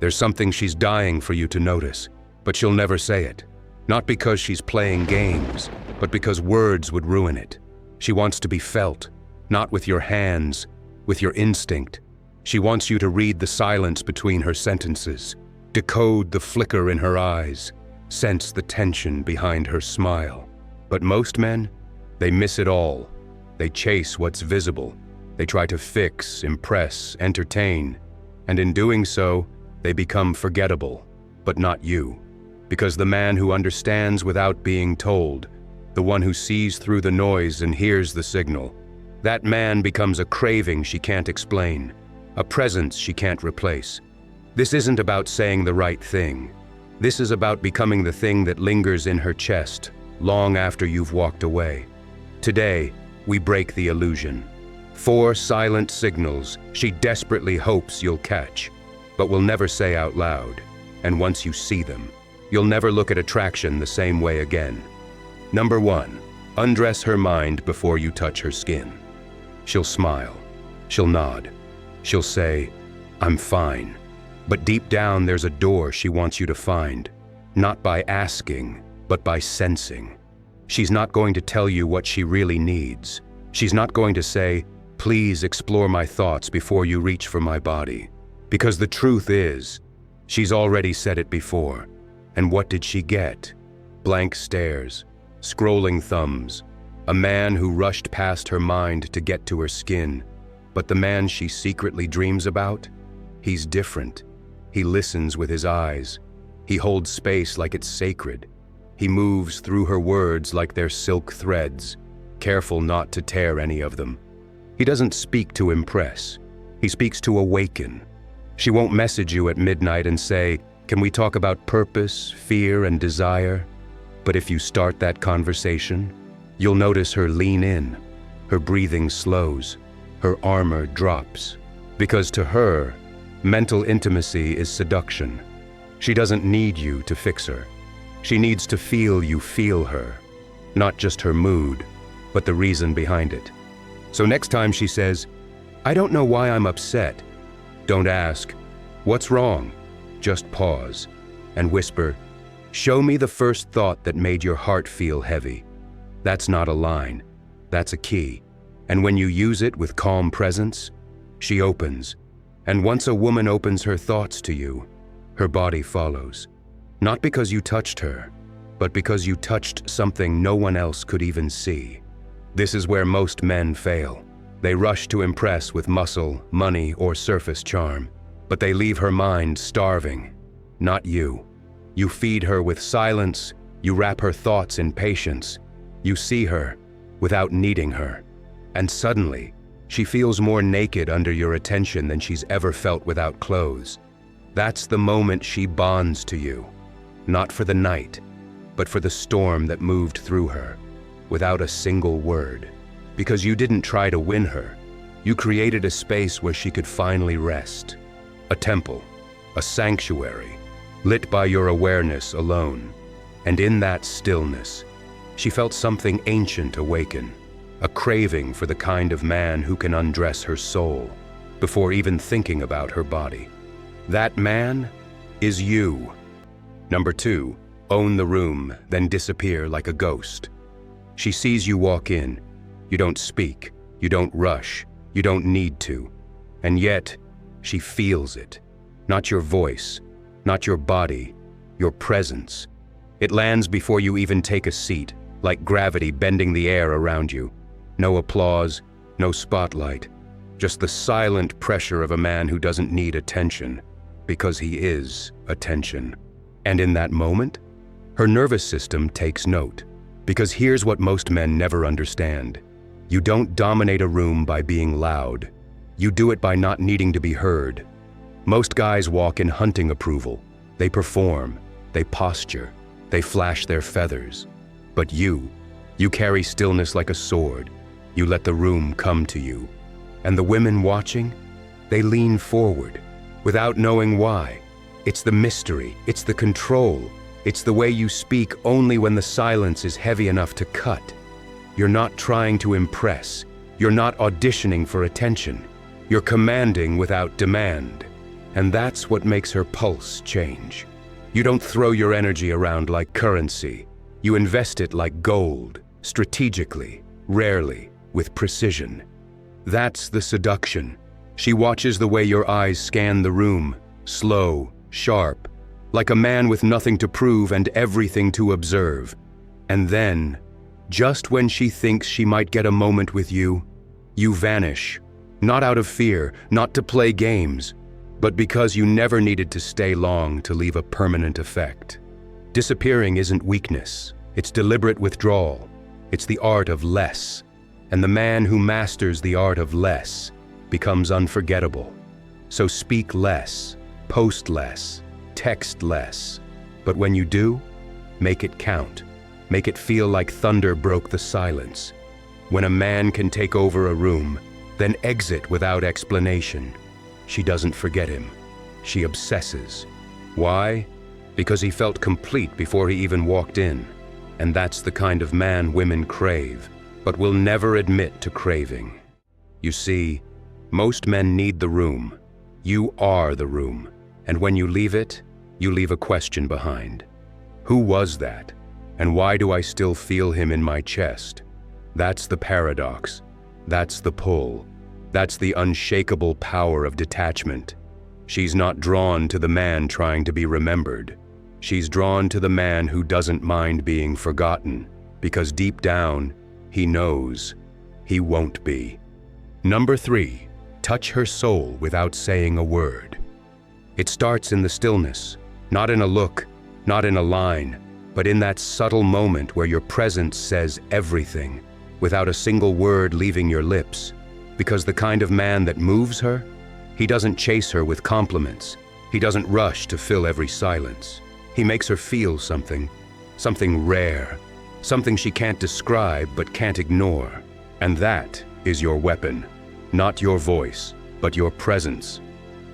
There's something she's dying for you to notice, but she'll never say it. Not because she's playing games, but because words would ruin it. She wants to be felt, not with your hands, with your instinct. She wants you to read the silence between her sentences, decode the flicker in her eyes, sense the tension behind her smile. But most men, they miss it all. They chase what's visible. They try to fix, impress, entertain, and in doing so, they become forgettable, but not you. Because the man who understands without being told, the one who sees through the noise and hears the signal, that man becomes a craving she can't explain, a presence she can't replace. This isn't about saying the right thing. This is about becoming the thing that lingers in her chest long after you've walked away. Today, we break the illusion. 4 silent signals she desperately hopes you'll catch, but will never say out loud. And once you see them, you'll never look at attraction the same way again. Number 1, undress her mind before you touch her skin. She'll smile. She'll nod. She'll say, "I'm fine." But deep down, there's a door she wants you to find, not by asking, but by sensing. She's not going to tell you what she really needs. She's not going to say, "Please explore my thoughts before you reach for my body." Because the truth is, she's already said it before. And what did she get? Blank stares, scrolling thumbs, a man who rushed past her mind to get to her skin. But the man she secretly dreams about? He's different. He listens with his eyes. He holds space like it's sacred. He moves through her words like they're silk threads, careful not to tear any of them. He doesn't speak to impress. He speaks to awaken. She won't message you at midnight and say, "Can we talk about purpose, fear, and desire?" But if you start that conversation, you'll notice her lean in. Her breathing slows. Her armor drops. Because to her, mental intimacy is seduction. She doesn't need you to fix her. She needs to feel you feel her. Not just her mood, but the reason behind it. So next time she says, "I don't know why I'm upset," don't ask, "What's wrong?" Just pause and whisper, "Show me the first thought that made your heart feel heavy." That's not a line. That's a key. And when you use it with calm presence, she opens. And once a woman opens her thoughts to you, her body follows. Not because you touched her, but because you touched something no one else could even see. This is where most men fail. They rush to impress with muscle, money, or surface charm, but they leave her mind starving. Not you. You feed her with silence, you wrap her thoughts in patience, you see her without needing her. And suddenly, she feels more naked under your attention than she's ever felt without clothes. That's the moment she bonds to you. Not for the night, but for the storm that moved through her, without a single word. Because you didn't try to win her. You created a space where she could finally rest. A temple, a sanctuary, lit by your awareness alone. And in that stillness, she felt something ancient awaken, a craving for the kind of man who can undress her soul before even thinking about her body. That man is you. Number 2, own the room, then disappear like a ghost. She sees you walk in. You don't speak, you don't rush, you don't need to. And yet, she feels it. Not your voice, not your body, your presence. It lands before you even take a seat, like gravity bending the air around you. No applause, no spotlight, just the silent pressure of a man who doesn't need attention, because he is attention. And in that moment, her nervous system takes note. Because here's what most men never understand. You don't dominate a room by being loud. You do it by not needing to be heard. Most guys walk in hunting approval. They perform, they posture, they flash their feathers. But you carry stillness like a sword. You let the room come to you. And the women watching, they lean forward, without knowing why. It's the mystery, it's the control, it's the way you speak only when the silence is heavy enough to cut. You're not trying to impress. You're not auditioning for attention. You're commanding without demand. And that's what makes her pulse change. You don't throw your energy around like currency. You invest it like gold, strategically, rarely, with precision. That's the seduction. She watches the way your eyes scan the room, slow, sharp, like a man with nothing to prove and everything to observe. And then, just when she thinks she might get a moment with you, you vanish. Not out of fear, not to play games, but because you never needed to stay long to leave a permanent effect. Disappearing isn't weakness, it's deliberate withdrawal. It's the art of less. And the man who masters the art of less becomes unforgettable. So speak less, post less, text less. But when you do, make it count. Make it feel like thunder broke the silence. When a man can take over a room, then exit without explanation, she doesn't forget him. She obsesses. Why? Because he felt complete before he even walked in. And that's the kind of man women crave, but will never admit to craving. You see, most men need the room. You are the room. And when you leave it, you leave a question behind. Who was that? And why do I still feel him in my chest? That's the paradox. That's the pull. That's the unshakable power of detachment. She's not drawn to the man trying to be remembered. She's drawn to the man who doesn't mind being forgotten, because deep down, he knows he won't be. Number 3, touch her soul without saying a word. It starts in the stillness, not in a look, not in a line, but in that subtle moment where your presence says everything, without a single word leaving your lips. Because the kind of man that moves her, he doesn't chase her with compliments. He doesn't rush to fill every silence. He makes her feel something rare, something she can't describe but can't ignore. And that is your weapon, not your voice, but your presence.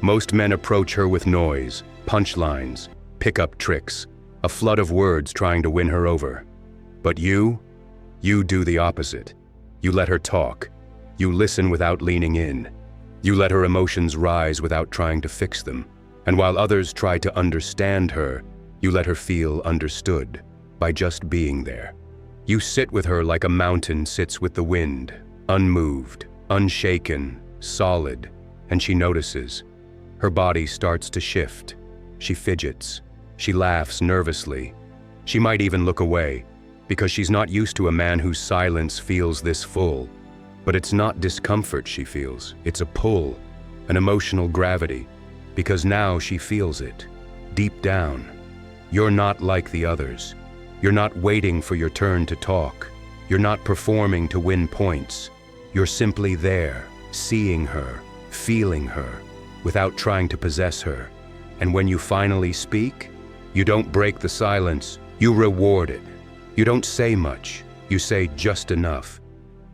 Most men approach her with noise, punchlines, pickup tricks, a flood of words trying to win her over. But you do the opposite. You let her talk. You listen without leaning in. You let her emotions rise without trying to fix them. And while others try to understand her, you let her feel understood by just being there. You sit with her like a mountain sits with the wind, unmoved, unshaken, solid, and she notices. Her body starts to shift. She fidgets. She laughs nervously. She might even look away, because she's not used to a man whose silence feels this full. But it's not discomfort she feels, it's a pull, an emotional gravity, because now she feels it, deep down. You're not like the others. You're not waiting for your turn to talk. You're not performing to win points. You're simply there, seeing her, feeling her, without trying to possess her. And when you finally speak, you don't break the silence, you reward it. You don't say much, you say just enough.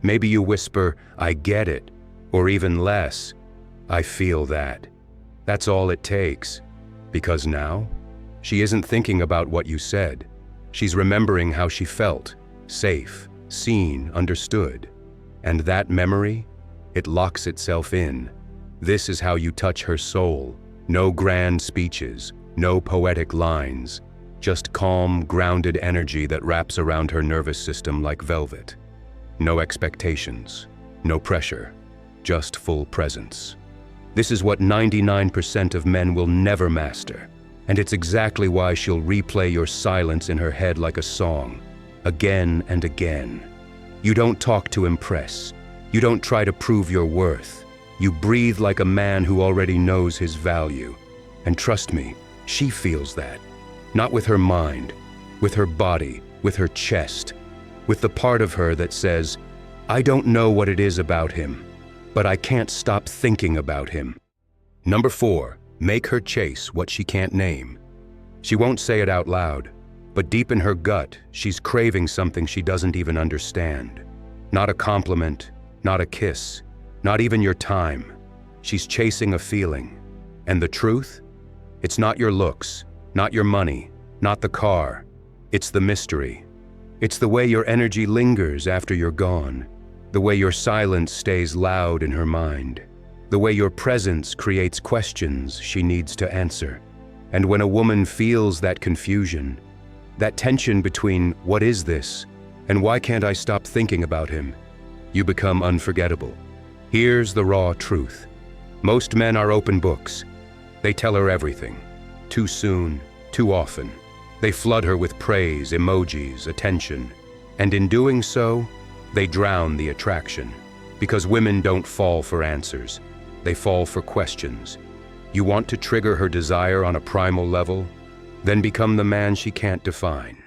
Maybe you whisper, "I get it," or even less, "I feel that." That's all it takes. Because now, she isn't thinking about what you said. She's remembering how she felt, safe, seen, understood. And that memory, it locks itself in. This is how you touch her soul. No grand speeches, no poetic lines, just calm, grounded energy that wraps around her nervous system like velvet. No expectations, no pressure, just full presence. This is what 99% of men will never master, and it's exactly why she'll replay your silence in her head like a song, again and again. You don't talk to impress. You don't try to prove your worth. You breathe like a man who already knows his value. And trust me, she feels that. Not with her mind, with her body, with her chest, with the part of her that says, "I don't know what it is about him, but I can't stop thinking about him." Number 4, make her chase what she can't name. She won't say it out loud, but deep in her gut, she's craving something she doesn't even understand. Not a compliment, not a kiss, not even your time. She's chasing a feeling. And the truth? It's not your looks, not your money, not the car. It's the mystery. It's the way your energy lingers after you're gone, the way your silence stays loud in her mind. The way your presence creates questions she needs to answer. And when a woman feels that confusion, that tension between what is this and why can't I stop thinking about him, you become unforgettable. Here's the raw truth. Most men are open books. They tell her everything. Too soon, too often. They flood her with praise, emojis, attention. And in doing so, they drown the attraction. Because women don't fall for answers. They fall for questions. You want to trigger her desire on a primal level? Then become the man she can't define.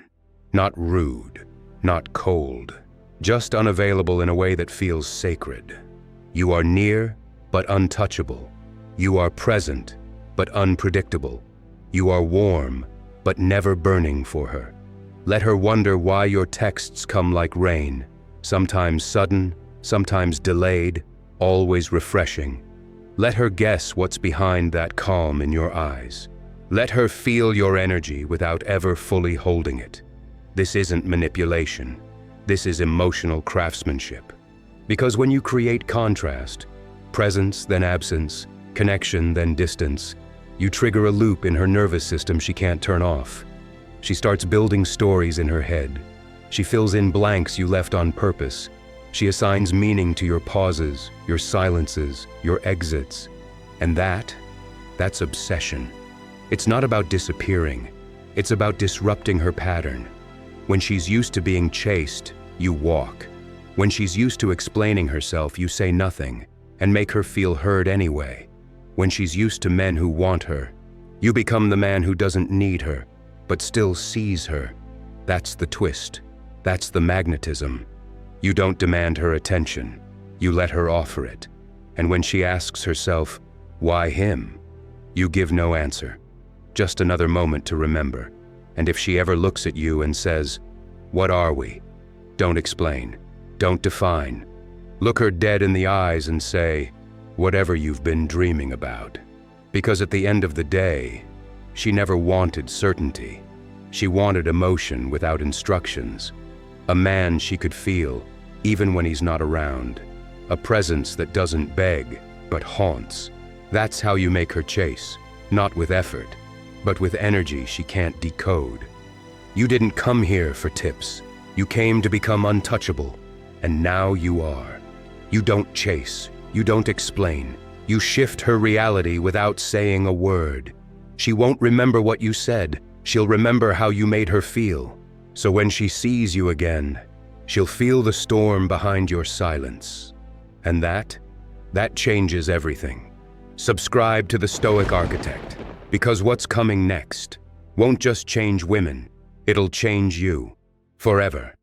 Not rude, not cold, just unavailable in a way that feels sacred. You are near, but untouchable. You are present, but unpredictable. You are warm, but never burning for her. Let her wonder why your texts come like rain, sometimes sudden, sometimes delayed, always refreshing. Let her guess what's behind that calm in your eyes. Let her feel your energy without ever fully holding it. This isn't manipulation. This is emotional craftsmanship. Because when you create contrast, presence then absence, connection then distance, you trigger a loop in her nervous system she can't turn off. She starts building stories in her head. She fills in blanks you left on purpose. She assigns meaning to your pauses, your silences, your exits. And that's obsession. It's not about disappearing. It's about disrupting her pattern. When she's used to being chased, you walk. When she's used to explaining herself, you say nothing and make her feel heard anyway. When she's used to men who want her, you become the man who doesn't need her, but still sees her. That's the twist. That's the magnetism. You don't demand her attention. You let her offer it. And when she asks herself, why him? You give no answer. Just another moment to remember. And if she ever looks at you and says, what are we? Don't explain. Don't define. Look her dead in the eyes and say, whatever you've been dreaming about. Because at the end of the day, she never wanted certainty. She wanted emotion without instructions. A man she could feel, even when he's not around. A presence that doesn't beg, but haunts. That's how you make her chase, not with effort, but with energy she can't decode. You didn't come here for tips. You came to become untouchable, and now you are. You don't chase. You don't explain. You shift her reality without saying a word. She won't remember what you said. She'll remember how you made her feel. So when she sees you again, she'll feel the storm behind your silence. And that changes everything. Subscribe to the Stoic Architect, because what's coming next won't just change women, it'll change you forever.